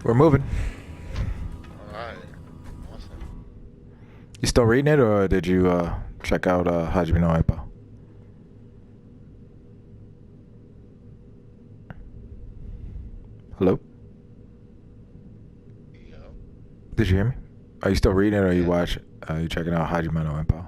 We're moving. Alright. Awesome. You still reading it, or did you check out Hajime no Ippo? Hello? Yo. Did you hear me? Are you still reading it, or are you watching? Are you checking out Hajime no Ippo?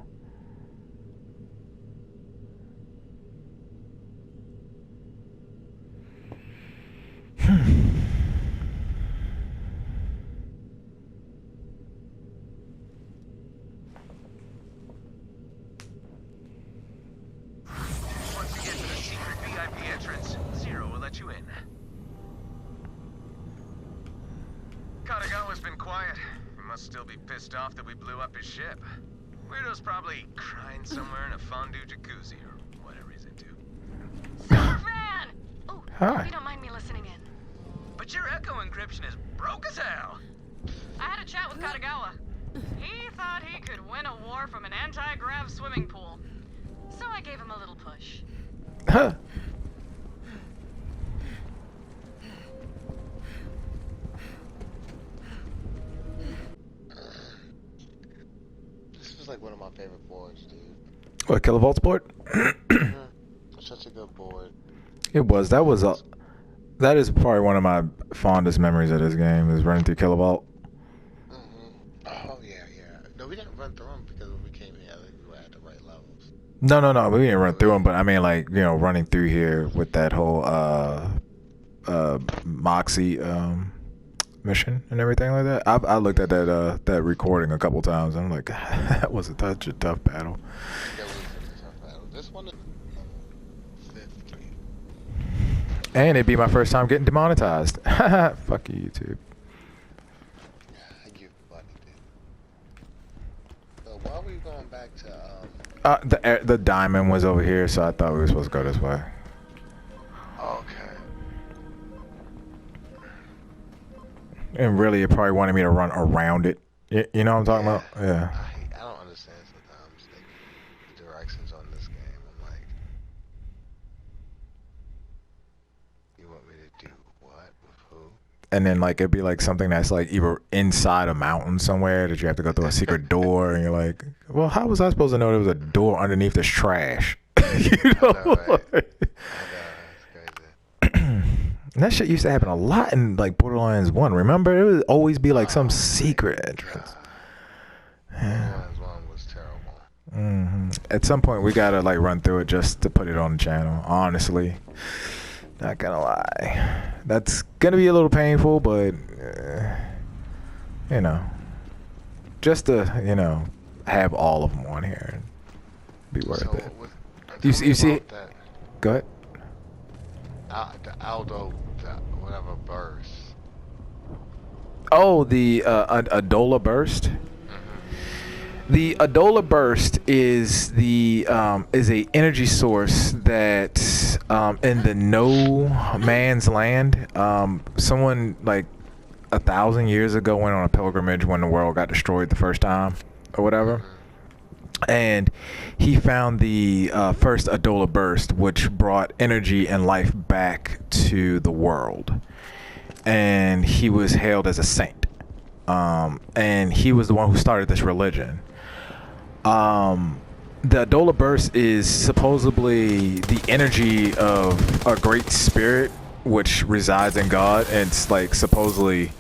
Once you get to the secret VIP entrance, Zero will let you in. Katagawa's been quiet. He must still be pissed off that we blew up his ship. Weirdo's probably crying somewhere in a fondue jacuzzi or whatever he's into. Superman! Oh, Hi. if you don't mind me listening in. But your echo encryption is broke as hell. I had a chat with Katagawa. He thought he could win a war from an anti-grav swimming pool. So I gave him a little push. Huh. This was like one of my favorite boards, dude. What, Kilovolt's board? Such a good board. It was. That is probably one of my fondest memories of this game, is running through Kilovolt. Oh, yeah. No, we didn't run through them because when we came here, I think we were at the right levels. No, we didn't run through them, but I mean, like, you know, running through here with that whole Moxie mission and everything like that. I looked at that recording a couple times, and I'm like, that was such a tough battle. That was such a tough battle. This one is 50. And it'd be my first time getting demonetized. Fuck you, YouTube. You funny, dude. So why are we going back to, The diamond was over here, so I thought we were supposed to go this way. Okay. And really, it probably wanted me to run around it. You know what I'm talking about? Yeah. I don't understand sometimes the directions on this game. I'm like, you want me to do what with who? And then, like, it'd be like something that's like either inside a mountain somewhere that you have to go through a secret door, and you're like, well, how was I supposed to know there was a door underneath this trash? You know? I know, right? I know, it's crazy. And that shit used to happen a lot in like Borderlands 1. Remember? It would always be like some secret entrance. Borderlands 1 was terrible. At some point, we gotta like run through it just to put it on the channel. Honestly, not gonna lie, that's gonna be a little painful, but you know, just to have all of them on here and be worth it. You see? That, Go ahead. the Aldo, whatever burst. Oh, the Adola Burst. The Adola Burst is a energy source that in the no man's land, someone like 1,000 years ago went on a pilgrimage when the world got destroyed the first time or whatever. And he found the first Adola Burst, which brought energy and life back to the world. And he was hailed as a saint. And he was the one who started this religion. The Adola Burst is supposedly the energy of a great spirit which resides in God, and it's like supposedly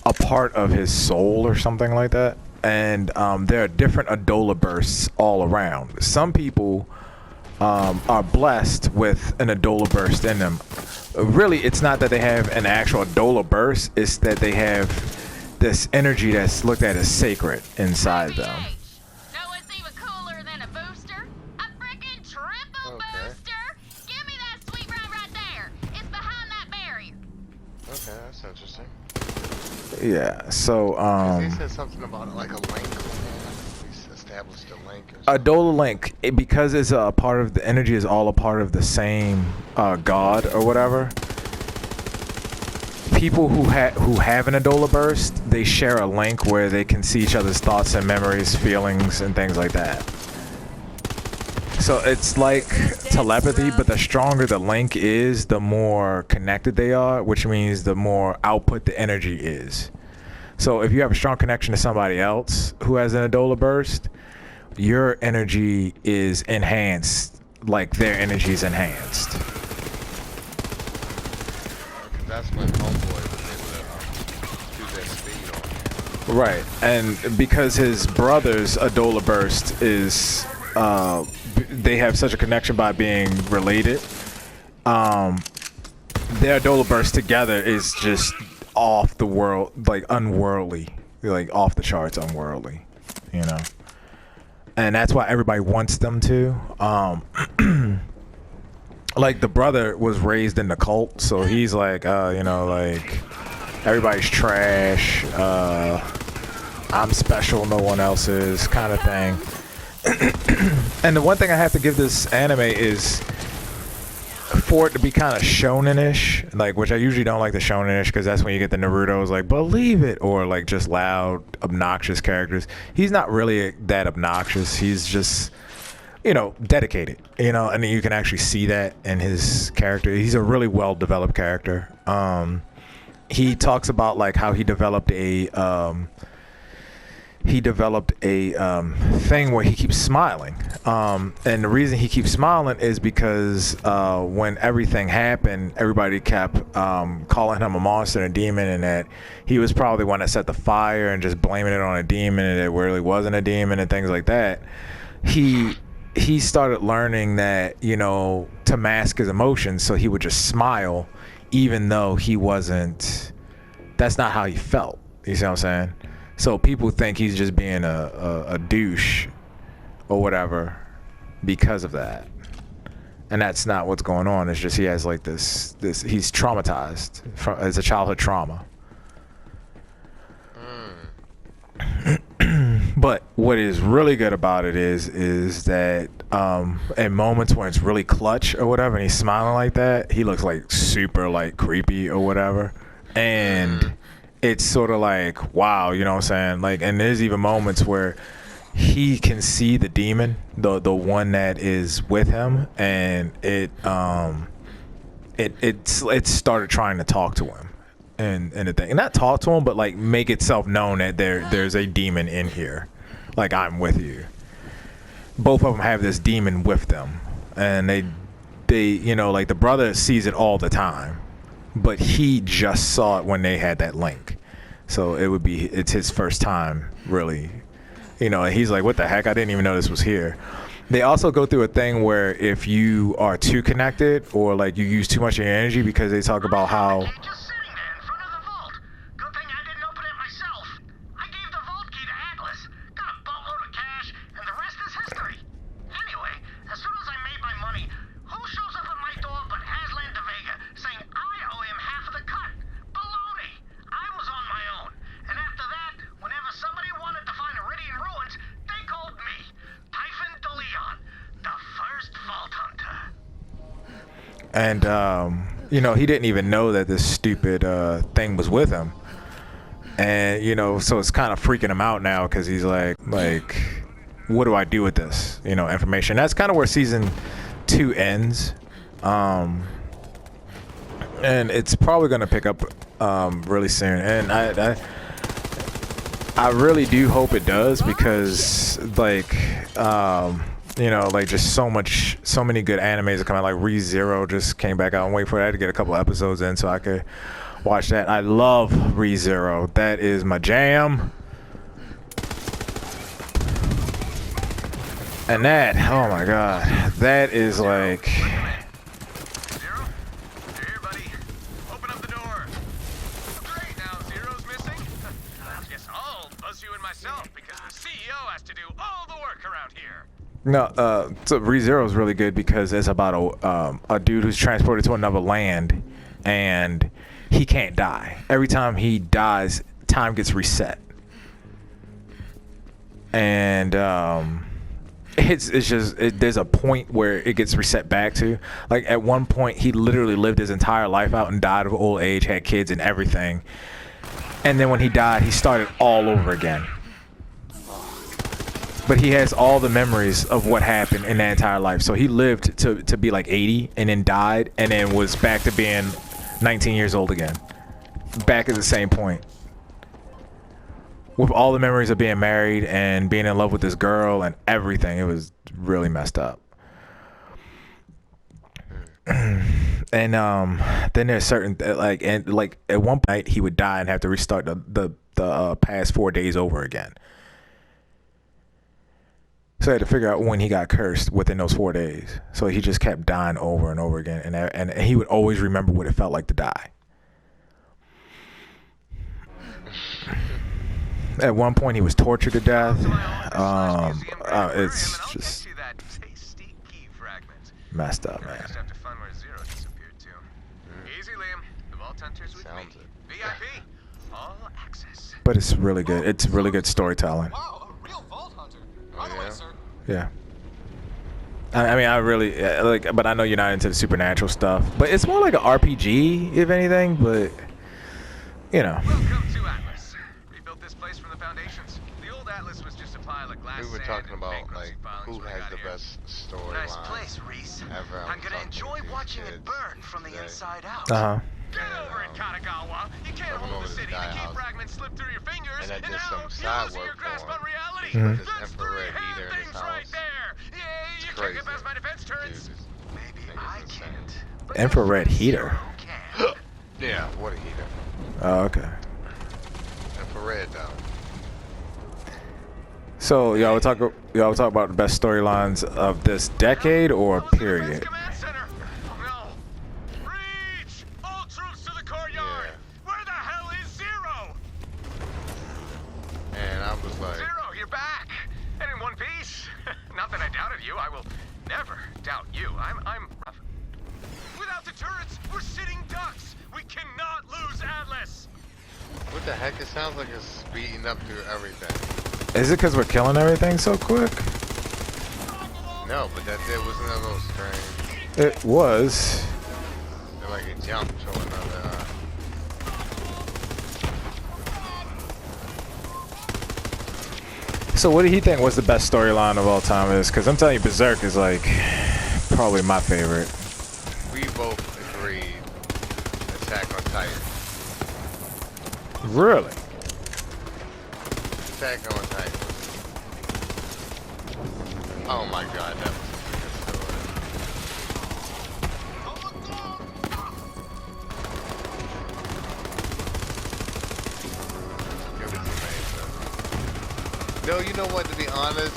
a part of his soul or something like that. And there are different Adola Bursts all around. Some people are blessed with an Adola Burst in them. Really, it's not that they have an actual Adola Burst, it's that they have this energy that's looked at as sacred inside them. Know what's even cooler than a booster? A frickin' triple booster! Give me that sweet right there! It's behind that barrier! Okay, that's interesting. Yeah, so They said something about like a link. We established a link. Or Adola Link, because it's a part of the energy, is all a part of the same god or whatever. People who have an Adola Burst, they share a link where they can see each other's thoughts and memories, feelings, and things like that. So it's like telepathy, but the stronger the link is, the more connected they are, which means the more output the energy is. So if you have a strong connection to somebody else who has an Adola burst, your energy is enhanced, like their energy is enhanced. That's when homeboy was able to do that speed on him. Right, and because his brother's Adola burst is, they have such a connection by being related. Their Adola burst together is just off the world, like unworldly, like off the charts, unworldly, you know. And that's why everybody wants them to. Like the brother was raised in the cult, so he's like, you know, like everybody's trash. I'm special, no one else is, kind of thing. And the one thing I have to give this anime is for it to be kind of shonen-ish, like, which I usually don't like the shonen-ish because that's when you get the Naruto's like believe it, or like just loud, obnoxious characters. He's not really that obnoxious. He's just, you know, dedicated, you know, and you can actually see that in his character. He's a really well-developed character. He talks about like how he developed a thing where he keeps smiling, and the reason he keeps smiling is because when everything happened, everybody kept calling him a monster and a demon, and that he was probably one that set the fire and just blaming it on a demon, and it really wasn't a demon and things like that. He started learning that, you know, to mask his emotions, so he would just smile even though he wasn't, that's not how he felt. You see what I'm saying? So people think he's just being a douche or whatever because of that. And that's not what's going on. It's just he has like this he's traumatized as a childhood trauma. But what is really good about it is that in moments when it's really clutch or whatever and he's smiling like that, he looks like super like creepy or whatever. And it's sort of like, wow, you know what I'm saying? Like, and there's even moments where he can see the demon, the one that is with him, and it started trying to talk to him, and the thing, and not talk to him, but like make itself known that there's a demon in here, like I'm with you. Both of them have this demon with them, and they you know, like the brother sees it all the time, but he just saw it when they had that link. So it's his first time, really. You know, and he's like, what the heck? I didn't even know this was here. They also go through a thing where if you are too connected or like you use too much of your energy, because they talk about how... Just sitting there in front of the vault. Good thing I didn't open it myself. I gave the vault key to Atlas. Got a boatload of cash, and the rest is history. Anyway, as soon as I made my money, who shows up at my door but Aslan de Vega saying I owe him half of the cut? Baloney! I was on my own. And after that, whenever somebody wanted to find Iridian ruins, they called me, Typhon de Leon, the first vault hunter. And, you know, he didn't even know that this stupid thing was with him. And, you know, so it's kind of freaking him out now because he's like, what do I do with this, you know, information? That's kind of where season 2 ends. And it's probably going to pick up really soon. And I really do hope it does, because like you know, like just so many good animes are coming out. Like ReZero just came back out. I'm waiting for that to get a couple episodes in so I could watch that. I love ReZero. That is my jam. And that, oh my god, that is like... Zero? Here, buddy. Open up the door. Great, now Zero's missing? I guess I'll buzz you in myself, because the CEO has to do all the work around here. No, so ReZero is really good because it's about a dude who's transported to another land, and he can't die. Every time he dies, time gets reset. And it's just there's a point where it gets reset back to, like, at one point he literally lived his entire life out and died of old age, had kids and everything, and then when he died he started all over again. but he has all the memories of what happened in that entire life. So he lived to be like 80 and then died and then was back to being 19 years old again. Back at the same point. With all the memories of being married and being in love with this girl and everything. It was really messed up. And then there's certain like at one point he would die and have to restart the past 4 days over again. So I had to figure out when he got cursed within those 4 days. So he just kept dying over and over again, and he would always remember what it felt like to die. At one point, he was tortured to death. It's just messed up, man. But it's really good. It's really good storytelling. Yeah. I mean, I really like, but I know you're not into the supernatural stuff. But it's more like an RPG, if anything. But you know. Welcome to Atlas. Rebuilt this place from the foundations. The old Atlas was just a pile of glass. We were talking about like who has the best storyline. Nice place, Reese. Ever. I'm gonna enjoy watching it burn from the inside out. Get over it, Kanagawa. You can't hold the city. The key fragments slip through your fingers, and now side losing work your grasp for on reality. him. That's three hand things right there. Yeah, you can't get past my defense turrets. Maybe I can't. But Infrared heater. can. Yeah, water heater. Oh, okay. Infrared though. So y'all talk about the best storylines of this decade or period. Command center. No. Reach! All troops to the courtyard. Where the hell is Zero? And I was like, Zero, you're back. And in one piece. Not that I doubted you. I will never doubt you. I'm without the turrets, we're sitting ducks. We cannot lose Atlas. what the heck? It sounds like it's speeding up through everything. Is it because we're killing everything so quick? No, but that there wasn't a little strange. It was. Like it jumped to another. So what do you think was the best storyline of all time is? Because I'm telling you, Berserk is like probably my favorite. We both agreed. Attack on Titan. Really? Attack on Titan. Oh my god, that was a good story. It was amazing. No, you know what, to be honest,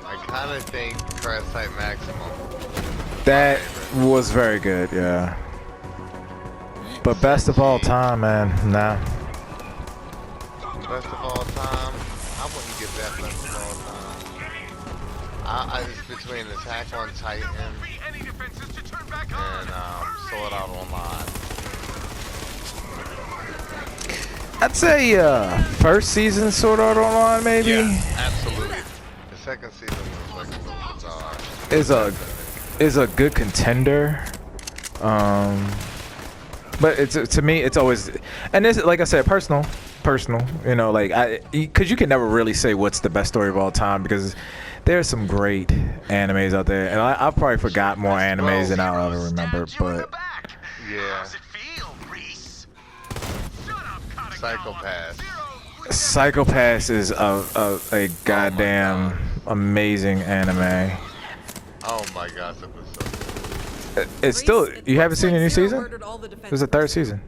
I kind of think Crash Type Maximum. That was very good, yeah. But best of all time, man, nah. Best of all time? I wouldn't give that best of all time. I it's between Attack on Titan and Sword Art Online. I'd say first season Sword Art Online, maybe. Yeah, absolutely. The second season was like a little bizarre. Is a good contender. But it's to me, it's always, and this, like I said, personal. You know, like because you can never really say what's the best story of all time because there's some great animes out there, and I've probably forgot more animes than I'll ever remember. But yeah, Psychopass is a goddamn amazing anime. Oh my gosh, it was so good. It's still, you haven't seen a new season? There's a third season.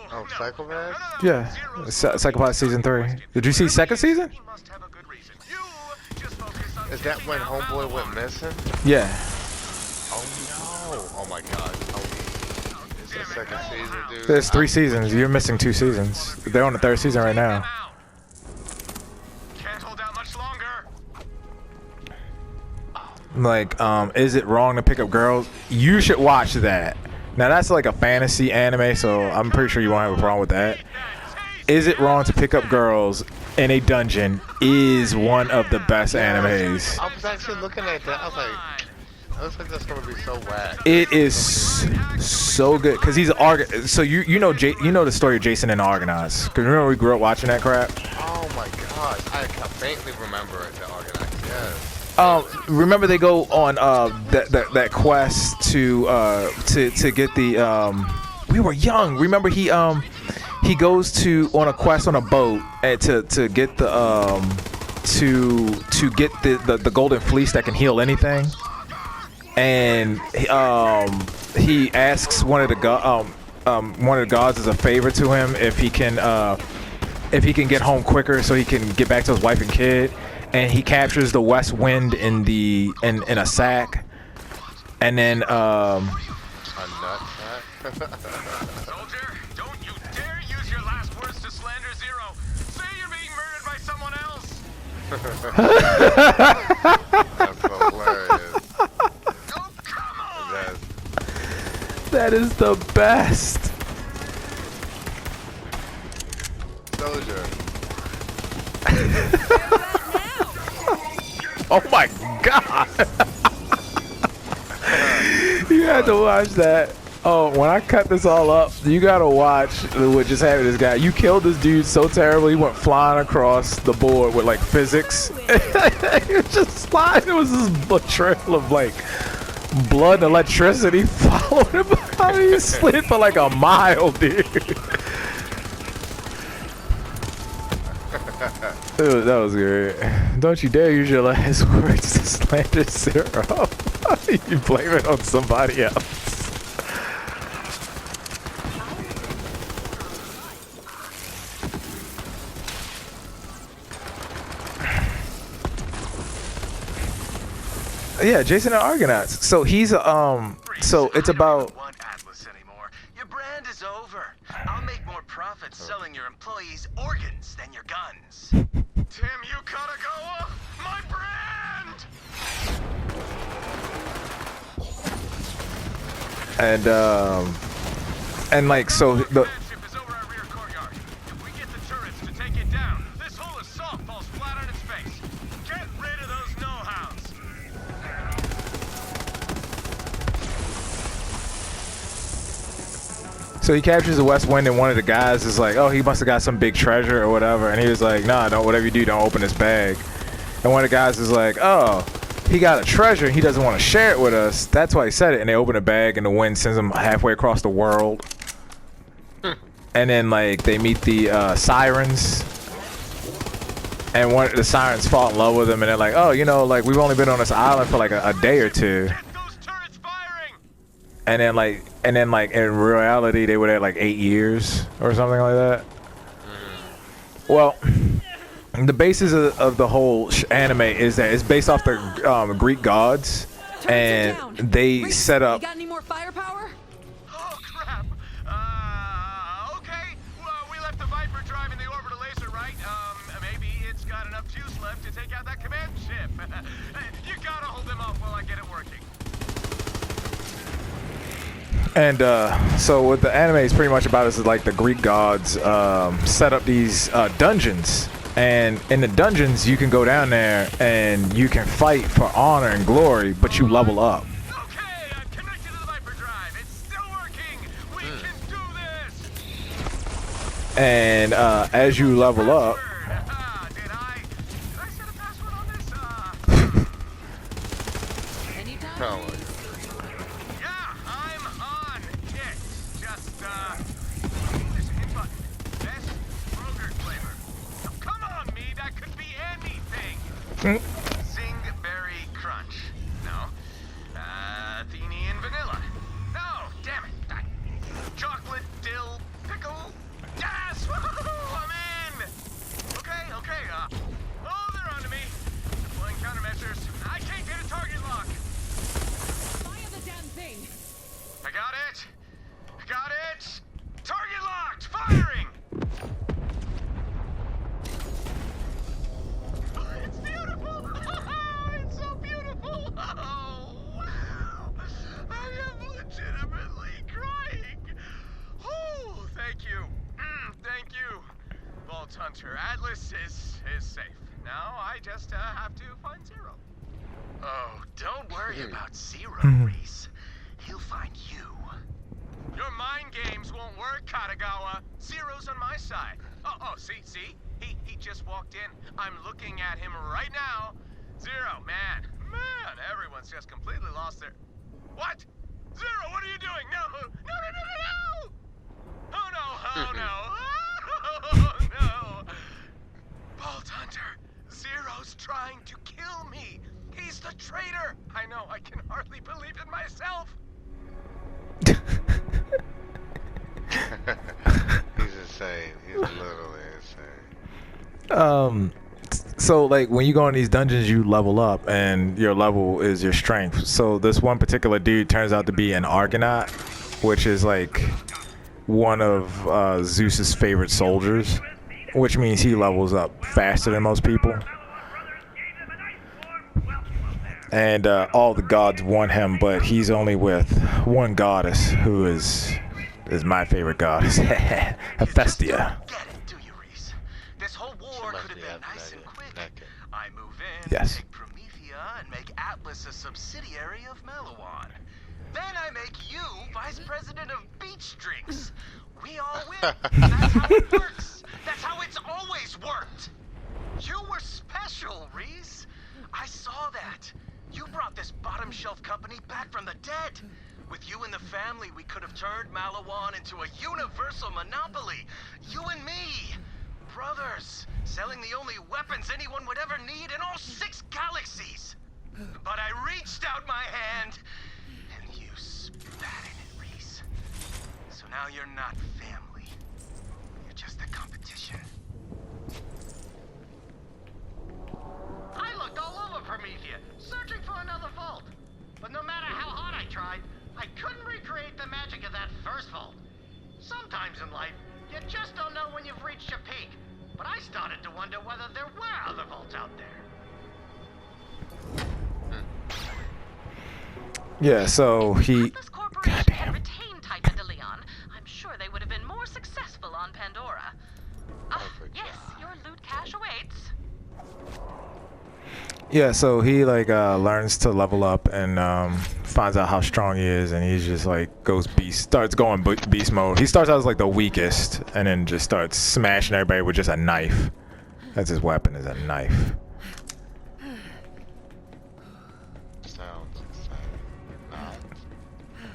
Oh, Psychopass? Yeah, Psychopass season 3. Did you see second season? Is that when Homeboy went missing? Yeah. Oh no! Oh my god. Oh, it's the second season, dude. There's 3 seasons. You're missing 2 seasons. They're on the 3rd season right now. Can't hold out much longer. Like, is it wrong to pick up girls? You should watch that. Now that's like a fantasy anime, so I'm pretty sure you won't have a problem with that. Is it wrong to pick up girls in a dungeon is one of the best animes. I was actually looking at that. I was like, It looks like that's gonna be so whack. It is so good because he's an so you know the story of Jason and the Argonauts. Cause remember we grew up watching that crap. Oh my gosh, I can faintly remember it. The Argonauts, yes. Remember they go on that quest to get the we were young. Remember he goes on a quest on a boat and to get the get the golden fleece that can heal anything. And he asks one of the gods as a favor to him if he can get home quicker so he can get back to his wife and kid. And he captures the west wind in a sack, and then A nut sack. Soldier, don't you dare use your last words to slander Zero. Say you're being murdered by someone else. That's hilarious. Oh, come on. that is the best. Soldier. Oh my god! You had to watch that. Oh, when I cut this all up, you gotta watch what just happened to this guy. You killed this dude so terribly, he went flying across the board with like physics. He was just flying. It was this trail of like blood and electricity following him behind. He slid for like a mile, dude. That was great. Don't you dare use your last words to slander Zero. You blame it on somebody else. Yeah, Jason and Argonauts. So he's so it's about. Want Atlas anymore. Your brand is over. I'll make more profits selling your employees organs than your guns. Tim, you gotta go off my brand. And like so the. Ship is over our rear courtyard. If we get the turrets to take it down, this whole assault falls flat on its face. Get rid of those know-hows. So he captures the West Wind, and one of the guys is like, "Oh, he must have got some big treasure or whatever." And he was like, "Nah, don't. Whatever you do, don't open this bag." And one of the guys is like, "Oh, he got a treasure, and he doesn't want to share it with us. That's why he said it." And they open a bag, and the wind sends them halfway across the world. And then like they meet the sirens, and one of the sirens fall in love with him, and they're like, "Oh, you know, like we've only been on this island for like a day or two." Get those turrets firing. And then like in reality they were there like 8 years or something like that. Well, the basis of the whole anime is that it's based off the Greek gods, and they set up. You got any more firepower? Oh crap. Okay. Well, we left the Viper driving the orbital laser, right? Maybe it's got enough juice left to take out that command ship. You gotta hold them off while I get it working. And so what the anime is pretty much about is like the Greek gods set up these dungeons, and in the dungeons you can go down there and you can fight for honor and glory, but you level up. Okay, I'm connected to the Viper drive. It's still working. We can do this. And as you level up, Did I set a password on this? Anytime. Oh my god. Yeah, I'm on it. Just, there's a hit button. Best yogurt flavor. Oh, come on, me. That could be anything. Zingberry Crunch. No. Athenian Vanilla. No, damn it. Chocolate Dill Pickle. Yes! Woohoo! I'm in! Okay. Oh, they're onto me. Deploying countermeasures. I can't get a target lock. Fire the damn thing. I got it! Target locked! Firing! It's beautiful! It's so beautiful! Oh, wow! I am legitimately crying! Oh, thank you. Thank you. Vault Hunter, Atlas is safe. Now I just have to find Zero. Oh, don't worry about Zero, Reese. He'll find you. Your mind games won't work, Katagawa. Zero's on my side. Oh, see? He just walked in. I'm looking at him right now. Zero, man, everyone's just completely lost their... What? Zero, what are you doing? No! Oh no! Oh no! Bolt Hunter, Zero's trying to kill me. He's the traitor. I know, I can hardly believe it myself. He's insane. He's literally insane. So like when you go in these dungeons, you level up, and your level is your strength. So this one particular dude turns out to be an Argonaut, which is like one of Zeus's favorite soldiers, which means he levels up faster than most people. And all the gods want him, but he's only with one goddess, who is my favorite goddess, Hephaestia. Get it, do you, Reese? This whole war could have been nice and quick. I move in, Yes. take Promethea, and make Atlas a subsidiary of Malawan. Then I make you vice president of beach drinks. We all win. That's how it works. That's how it's always worked. You were special, Reese. I saw that. You brought this bottom shelf company back from the dead. With you in the family, we could have turned Malawan into a universal monopoly. You and me. Brothers, selling the only weapons anyone would ever need in all 6 galaxies. But I reached out my hand, and you spat in it, Reese. So now you're not family. You're just a competition. I looked all over Promethea, searching for another vault. But no matter how hard I tried, I couldn't recreate the magic of that first vault. Sometimes in life, you just don't know when you've reached your peak. But I started to wonder whether there were other vaults out there. Yeah, so he... Atlas Corporation had retained Titan de Leon, I'm sure they would have been more successful on Pandora. Yes, your loot cache awaits. Yeah, so he like learns to level up and finds out how strong he is, and he's just like starts going beast mode. He starts out as like the weakest, and then just starts smashing everybody with just a knife. That's his weapon, is a knife. Sounds insane.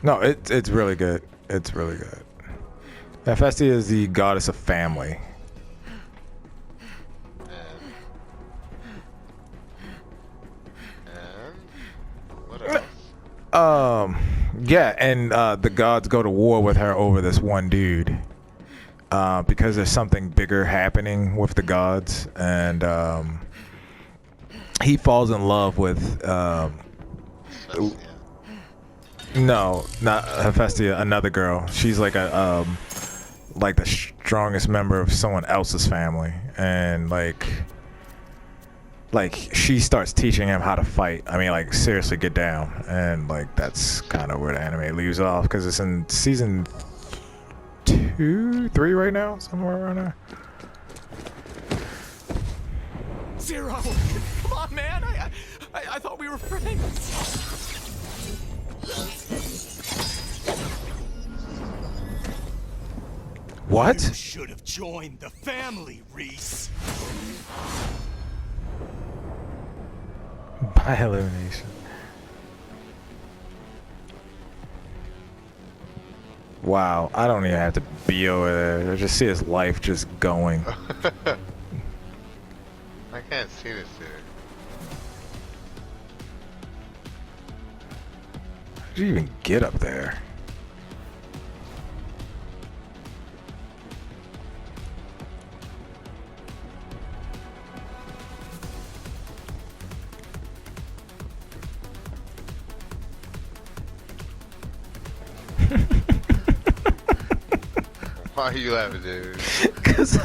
No, it's really good. It's really good. Hephaestia is the goddess of family. Yeah, and the gods go to war with her over this one dude, because there's something bigger happening with the gods, and he falls in love with no, not Hephaestia, another girl. She's like a like the strongest member of someone else's family, and like she starts teaching him how to fight. I mean, like, seriously get down. And like that's kind of where the anime leaves off, because it's in season 2, 3 right now, somewhere around there. Zero! Come on, man! I thought we were friends! What? You should have joined the family, Reese. By elimination. Wow, I don't even have to be over there. I just see his life just going. I can't see this dude. How did you even get up there? Why are you laughing, dude? Cause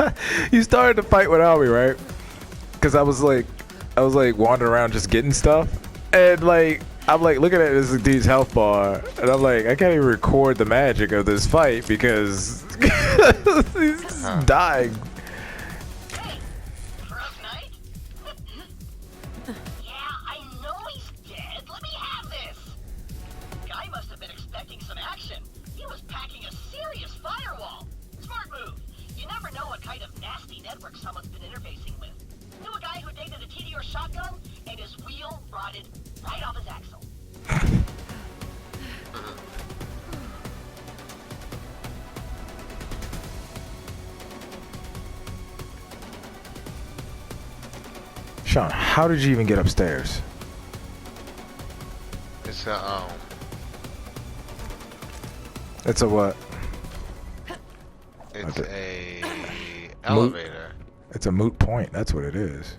you started to fight without me, right? Cause I was like wandering around just getting stuff, and like I'm like looking at this dude's health bar, and I'm like, I can't even record the magic of this fight because he's just dying. Hey, rough night? Yeah, I know he's dead. network someone's been interfacing with. Knew a guy who dated a TD or shotgun, and his wheel rotted right off his axle. Sean, how did you even get upstairs? It's It's a what? It's a elevator. It's a moot point. That's what it is.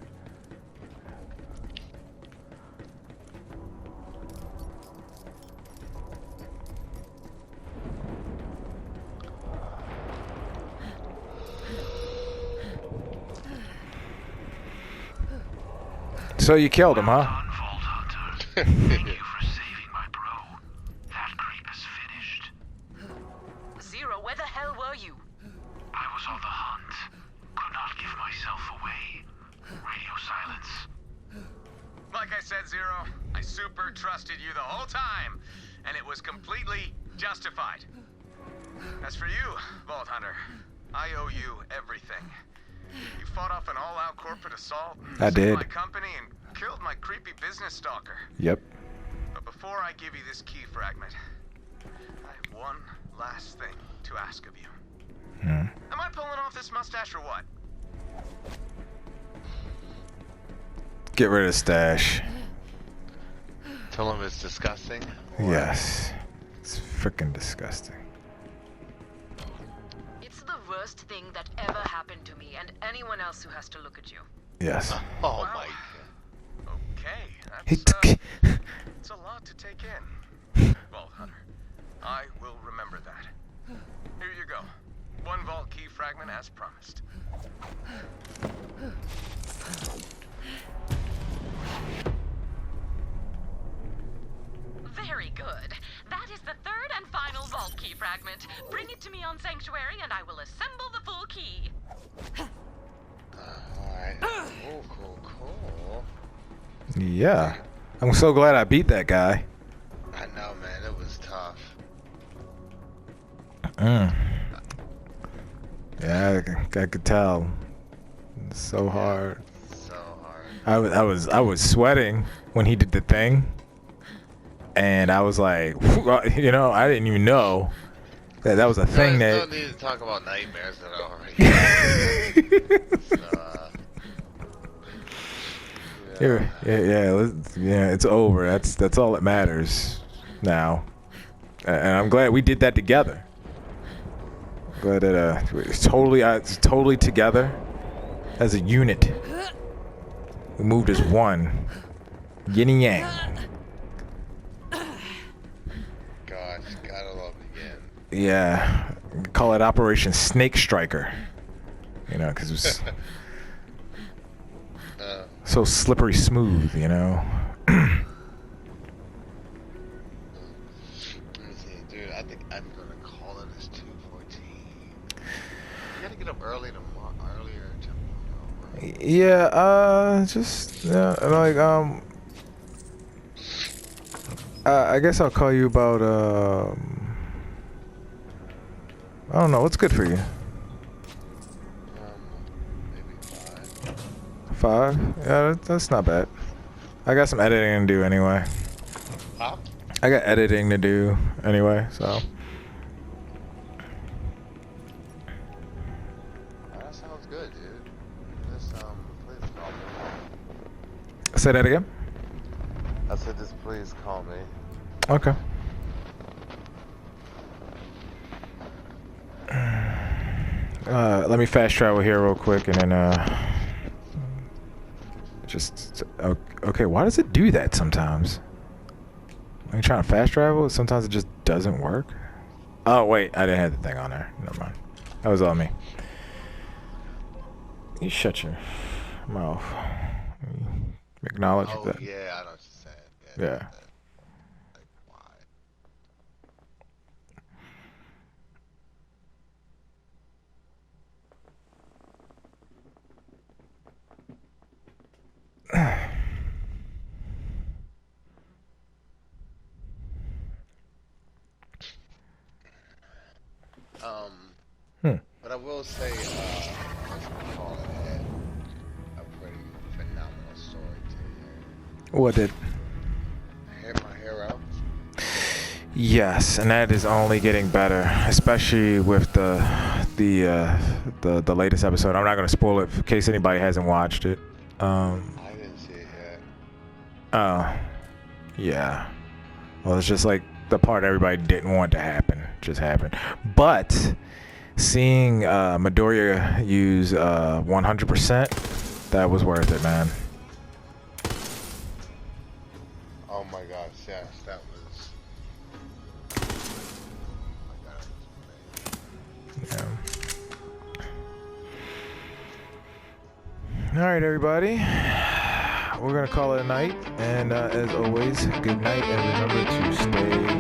So you killed him, huh? Thank you for saving my bro. That creep is finished. Zero, where the hell were you? I was on the hunt. Could not give myself away. Radio silence. Like I said, Zero, I super trusted you the whole time, and it was completely justified. As for you, Vault Hunter, I owe you everything. You fought off an all-out corporate assault, I saved did. my company, and killed my creepy business stalker. Yep. But before I give you this key fragment, I have one last thing to ask of you. Am I pulling off this mustache or what? Get rid of stash. Tell him it's disgusting. Yes. It's freaking disgusting. It's the worst thing that ever happened to me and anyone else who has to look at you. Yes. Oh Wow. my Okay, He that's took it. it's a lot to take in. Vault Hunter, I will remember that. Here you go. One vault key fragment as promised. Very good. That is the third and final vault key fragment. Bring it to me on Sanctuary and I will assemble the full key. Alright. Oh, cool. Yeah. I'm so glad I beat that guy. I know, man. It was tough. Yeah, I could tell. It's so hard. So hard. I was sweating when he did the thing, and I was like, you know, I didn't even know that was a thing There's that. no need to talk about nightmares that are already. Yeah, it's over. That's all that matters now, and I'm glad we did that together. Glad that it's totally together as a unit. We moved as one, yin and yang. Gosh, gotta love it again. Yeah, call it Operation Snake Striker. You know, because it was so slippery smooth. You know. Let me see, dude. I think I'm gonna call it as 2:14. You gotta get up earlier tomorrow. Yeah, I guess I'll call you about I don't know, what's good for you? Maybe 5. 5? Yeah, that's not bad. I got some editing to do anyway. Huh? I got editing to do anyway, so. That sounds good, dude. Just please call me. Say that again? I said just please call me. Okay. Let me fast travel here real quick and then just okay, why does it do that sometimes? When you're trying to fast travel, sometimes it just doesn't work. Oh wait, I didn't have the thing on there. Never mind. That was on me. You shut your mouth. Acknowledge Oh that. yeah, I know what you're saying. Yeah. Like, why? But I will say, what's it called? What did? I hit my hero. Yes, and that is only getting better, especially with the latest episode. I'm not gonna spoil it in case anybody hasn't watched it. I didn't see it yet. Oh, yeah. Well, it's just like the part everybody didn't want to happen just happened. But seeing Midoriya use 100%, that was worth it, man. Oh my gosh, yes, that was. Oh my God, it was amazing. Yeah. All right, everybody. We're gonna call it a night, and as always, good night, and remember to stay